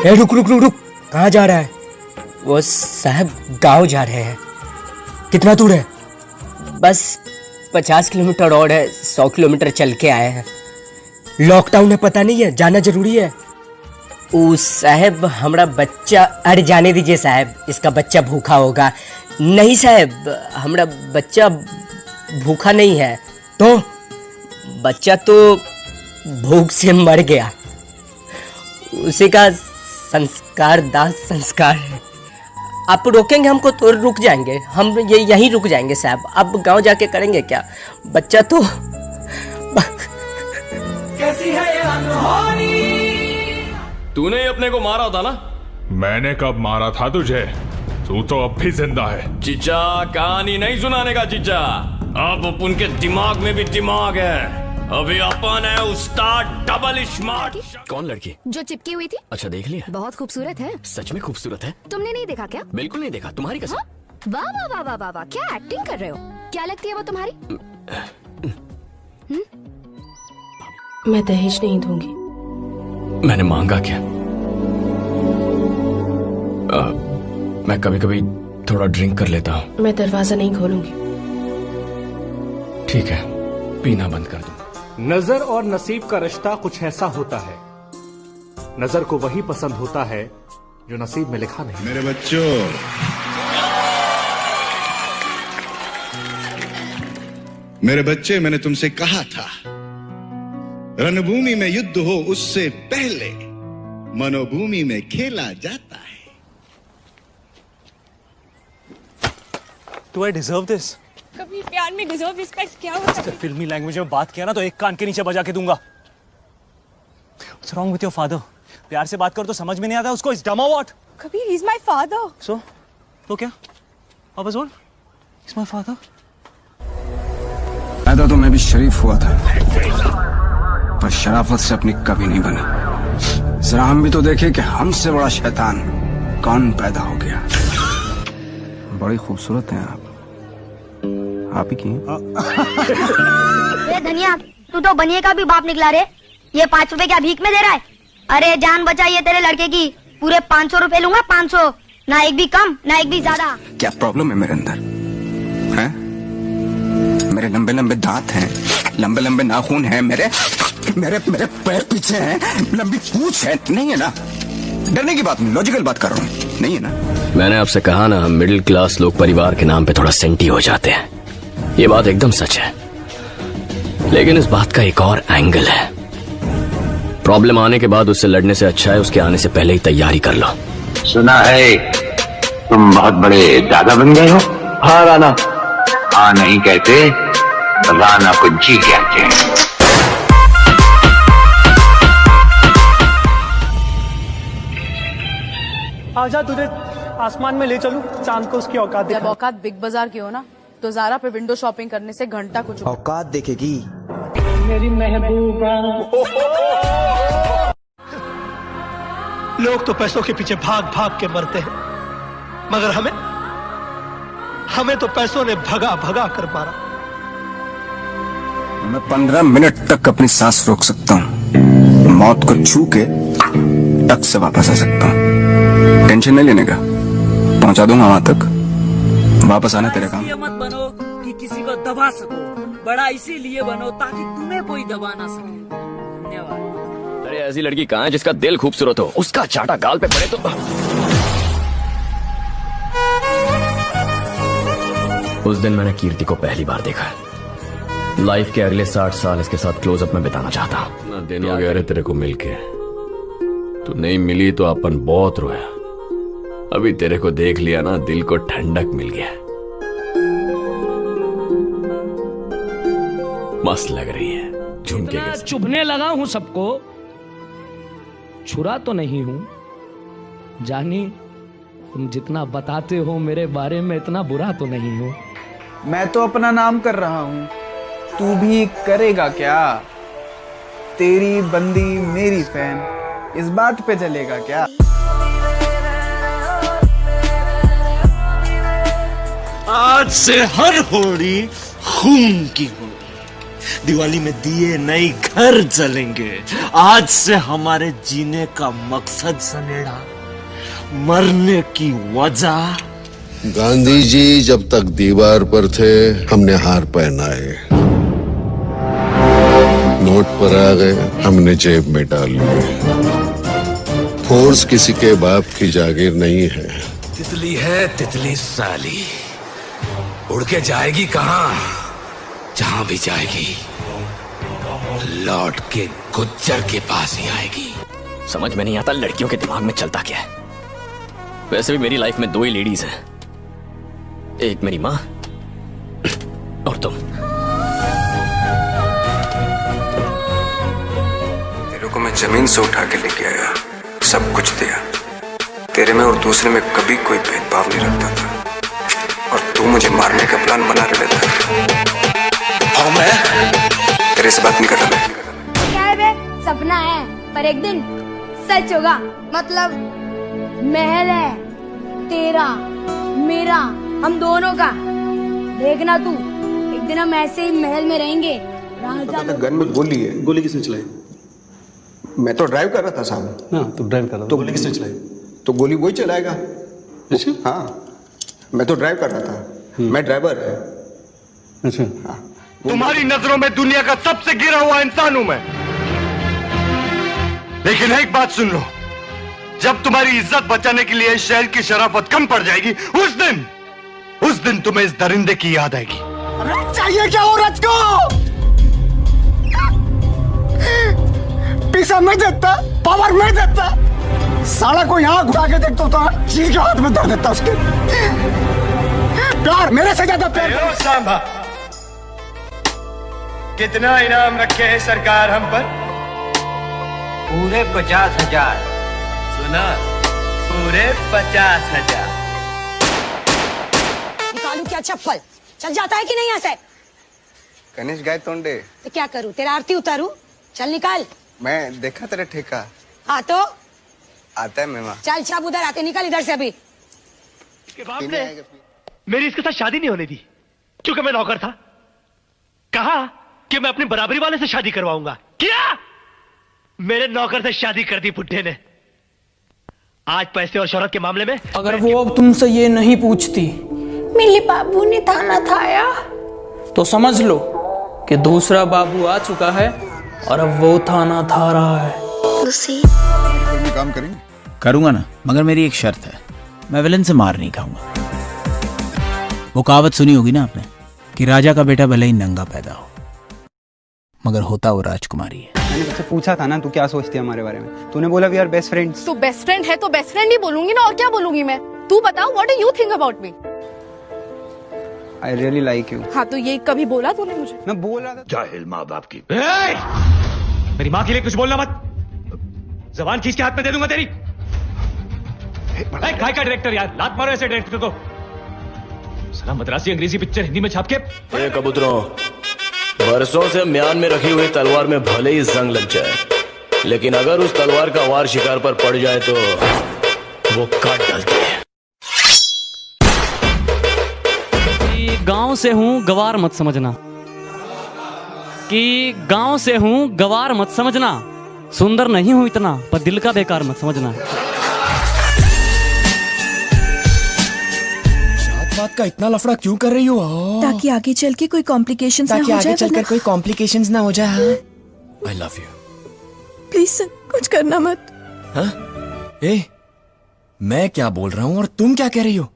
ए रुक रुक रुक रुक, कहाँ जा रहा है? वो साहब गांव जा रहे हैं। कितना दूर है? बस 50 किलोमीटर और है, 100 किलोमीटर चल के आए हैं। लॉकडाउन है, पता नहीं है, जाना जरूरी है। ओ साहब हमारा बच्चा, अरे जाने दीजिए साहब, इसका बच्चा भूखा होगा। नहीं साहब, हमारा बच्चा भूखा नहीं है। तो बच्चा तो भूख से मर गया, उसी का संस्कार दाह संस्कार है। आप रोकेंगे हमको तो रुक जाएंगे, हम ये यहीं रुक जाएंगे साहब। अब गांव जाके करेंगे क्या? बच्चा तो कैसी है ये अनहोनी। तूने ही अपने को मारा था ना? मैंने कब मारा था तुझे? तू तो अब भी जिंदा है। जीजा कहानी नहीं सुनाने का जीजा, अब अपन के दिमाग में भी दिमाग है। अभी अपन है उस्ताद डबल स्मार्ट। कौन लड़की जो चिपकी हुई थी? अच्छा देख लिया। बहुत खूबसूरत है। सच में खूबसूरत है? तुमने नहीं देखा क्या? बिल्कुल नहीं देखा, तुम्हारी कसम। हाँ? वाह वाह वाह वाह वाह वाह, क्या एक्टिंग कर रहे हो? क्या लगती है वो तुम्हारी? मैं दहेज नहीं दूंगी। मैंने मांगा क्या? मैं कभी कभी थोड़ा ड्रिंक कर लेता हूँ। मैं दरवाजा नहीं खोलूंगी। ठीक है, पीना बंद कर दूँ। नजर और नसीब का रिश्ता कुछ ऐसा होता है, नजर को वही पसंद होता है जो नसीब में लिखा नहीं। मेरे बच्चों, मेरे बच्चे, मैंने तुमसे कहा था रणभूमि में युद्ध हो उससे पहले मनोभूमि में खेला जाता है। Do I deserve this? कभी प्यार में डिजर्व रिस्पेक्ट क्या होता है? फिल्मी लैंग्वेज में बात किया ना तो एक कान के नीचे बजा के दूंगा। What's wrong with your father? प्यार से बात कर तो समझ में नहीं आता उसको, इस डमा व्हाट? कभी he's my father. तो क्या? वापस बोल, he's my father. पैदा तो मैं भी शरीफ हुआ था, पर शराफत से अपनी कभी नहीं बनी। जरा हम भी तो देखे कि हमसे बड़ा शैतान कौन पैदा हो गया। बड़ी खूबसूरत हैं आप ही की। धनिया, तू तो बनिए का भी बाप निकला रे। ये 5 रुपए क्या भीख में दे रहा है? अरे जान बचाइए तेरे लड़के की, पूरे 500 रुपए लूंगा। 500, ना एक भी कम ना एक भी ज्यादा। क्या प्रॉब्लम है मेरे अंदर है? मेरे लंबे लंबे दांत हैं, लंबे लंबे नाखून हैं, मेरे मेरे मेरे पैर पीछे हैं, लंबी पूंछ है। नहीं है ना? डरने की बात नहीं, लॉजिकल बात कर रहा हूँ। नहीं है ना? मैंने आपसे कहा ना, मिडिल क्लास लोग परिवार के नाम पे थोड़ा सेंटी हो जाते हैं। ये बात एकदम सच है, लेकिन इस बात का एक और एंगल है। प्रॉब्लम आने के बाद उससे लड़ने से अच्छा है उसके आने से पहले ही तैयारी कर लो। सुना है तुम बहुत बड़े दादा बन गए हो? हाँ राणा। हाँ नहीं कहते, राणा को जी कहते हैं। आजा, तुझे आसमान में ले चलूं, चांद को उसकी औकात दिखा। जब औकात बिग बाजार की हो ना, तो ज़ारा पे विंडो शॉपिंग करने से घंटा कुछ औकात देखेगी मेरी महबूबा। लोग तो पैसों के पीछे भाग भाग के मरते हैं, मगर हमें तो पैसों ने भगा भगा कर मारा। मैं 15 मिनट तक अपनी सांस रोक सकता हूँ, मौत को छू के टक से वापस आ सकता हूँ। टेंशन नहीं लेने का, पहुंचा दूंगा वहां तक। वापस आना तेरे काम। मत बनो कि किसी को दबा सको, बड़ा इसीलिए बनो ताकि तुम्हें कोई दबा ना सके। धन्यवाद। अरे ऐसी लड़की कहाँ है जिसका दिल खूबसूरत हो, उसका चाटा गाल पे पड़े तो। उस दिन मैंने कीर्ति को पहली बार देखा। लाइफ के अगले 60 साल इसके साथ क्लोजअप में बिताना चाहता हूँ। ना दिन हो गया रे तेरे को मिलके, तू नहीं मिली तो अपन बहुत रोया। अभी तेरे को देख लिया ना, दिल को ठंडक मिल गया। मस्त लग रही है झुमके के साथ। चुभने लगा हूं सबको, छुरा तो नहीं हूं। जानी, तुम जितना बताते हो मेरे बारे में इतना बुरा तो नहीं हूं। मैं तो अपना नाम कर रहा हूँ, तू भी करेगा क्या? तेरी बंदी मेरी फैन, इस बात पे चलेगा क्या? आज से हर होली खून की होली। दिवाली में दिए नहीं घर जलेंगे। आज से हमारे जीने का मकसद सनेड़ा, मरने की वजह। गांधी जी जब तक दीवार पर थे हमने हार पहनाए, नोट पर आ गए हमने जेब में डाल लिए। फोर्स किसी के बाप की जागीर नहीं है। तितली है तितली साली, उड़ के जाएगी कहां? जहां भी जाएगी लौट के गुज्जर के पास ही आएगी। समझ में नहीं आता लड़कियों के दिमाग में चलता क्या है। वैसे भी मेरी लाइफ में 2 ही लेडीज हैं, एक मेरी माँ और तुम। तेरे को मैं जमीन से उठा के लेके आया, सब कुछ दिया। तेरे में और दूसरे में कभी कोई भेदभाव नहीं रखता था, और तू मुझे मारने का प्लान बना के लेता है। और मैं तेरे से बात नहीं कर रहा। क्या है बे? सपना है पर एक दिन सच होगा। मतलब महल है तेरा मेरा, हम दोनों का। देखना तू, एक दिन हम ऐसे ही महल में रहेंगे। राजा गन में गोली है। गोली किसने चलाई? मैं तो ड्राइव कर रहा था साहब। हाँ, तो ड्राइव कर रहा था। तो गोली किसने चलाई? तो गोली वही चलाएगा। अच्छा। हाँ, मैं तो ड्राइव कर रहा था, मैं ड्राइवर है। अच्छा। हाँ। तुम्हारी नजरों में दुनिया का सबसे गिरा हुआ इंसान हूं मैं, लेकिन एक बात सुन लो, जब तुम्हारी इज्जत बचाने के लिए शहर की शराफत कम पड़ जाएगी, उस दिन तुम्हें इस दरिंदे की याद आएगी। चाहिए क्या औरत को? पैसा नहीं देता, पावर नहीं देता, साला को यहाँ घुरा के देखता तो चीज के हाथ में दे देता उसके। प्यार मेरे से ज्यादा प्यार। सांभा, कितना इनाम रखे है सरकार हम पर? पूरे 50,000। सुना, पूरे 50,000। निकालू क्या चप्पल? चल जाता है कि नहीं यहाँ से? गणेश गाय तोंडे। तो क्या करूँ, तेरा आरती उतारू? चल निकाल। मैं देखा तेरा ठेका। हाँ तो आता है मेमा। चल छाप उधर आते, निकल इधर से अभी। इसके बाप ने मेरी इसके साथ शादी नहीं होने दी, क्योंकि मैं नौकर था। कहा कि मैं अपनी बराबरी वाले से शादी करवाऊंगा, क्या? मेरे नौकर से शादी कर दी बुड्ढे ने। आज पैसे और शोहरत के मामले में अगर वो अब तुमसे ये नहीं पूछती मिली बाबू ने थाना थाया, तो समझ लो कि दूसरा बाबू आ चुका है और अब वो थाना था रहा है। काम करेंगे? करूंगा ना, मगर मेरी एक शर्त है, मैं विलन से मार नहीं खाऊंगा। वो कहावत सुनी होगी ना आपने कि राजा का बेटा भले ही नंगा पैदा हो, मगर होता वो राजकुमारी है। मैंने तुझसे पूछा था ना तू क्या सोचती है हमारे बारे में, तूने बोला वी आर बेस्ट फ्रेंड्स। तो बेस्ट फ्रेंड है तो बेस्ट फ्रेंड ही बोलूंगी ना, और क्या बोलूंगी मैं? तू बता, what do you think about me? I really like you. हाँ तो ये कभी बोला तूने मुझे? मैं बोल रहा था। जाहिल माँ बाप की। मेरी माँ के लिए कुछ बोलना मत, जबान खींच के हाथ में दे दूंगा तेरी। काय का डायरेक्टर यार, लात मारो ऐसे डायरेक्टर को। साला मद्रासी अंग्रेजी पिक्चर हिंदी में छाप के। ए कबूतरों, बरसों से म्यान में रखी हुई तलवार में भले ही जंग लग जाए, लेकिन अगर उस तलवार का वार शिकार पर पड़ जाए तो वो काट डालते हैं। गांव से हूं गवार मत समझना, कि गांव से हूं गवार मत समझना, सुंदर नहीं हूं इतना पर दिल का बेकार मत समझना। बात का इतना लफड़ा क्यों कर रही हो? ताकि आगे चल के कोई कॉम्प्लिकेशंस ना हो जाए। ताकि आगे चलकर कोई कॉम्प्लिकेशंस ना हो जाए। I love you. प्लीज कुछ करना मत। हाँ? ए, मैं क्या बोल रहा हूँ और तुम क्या कह रही हो?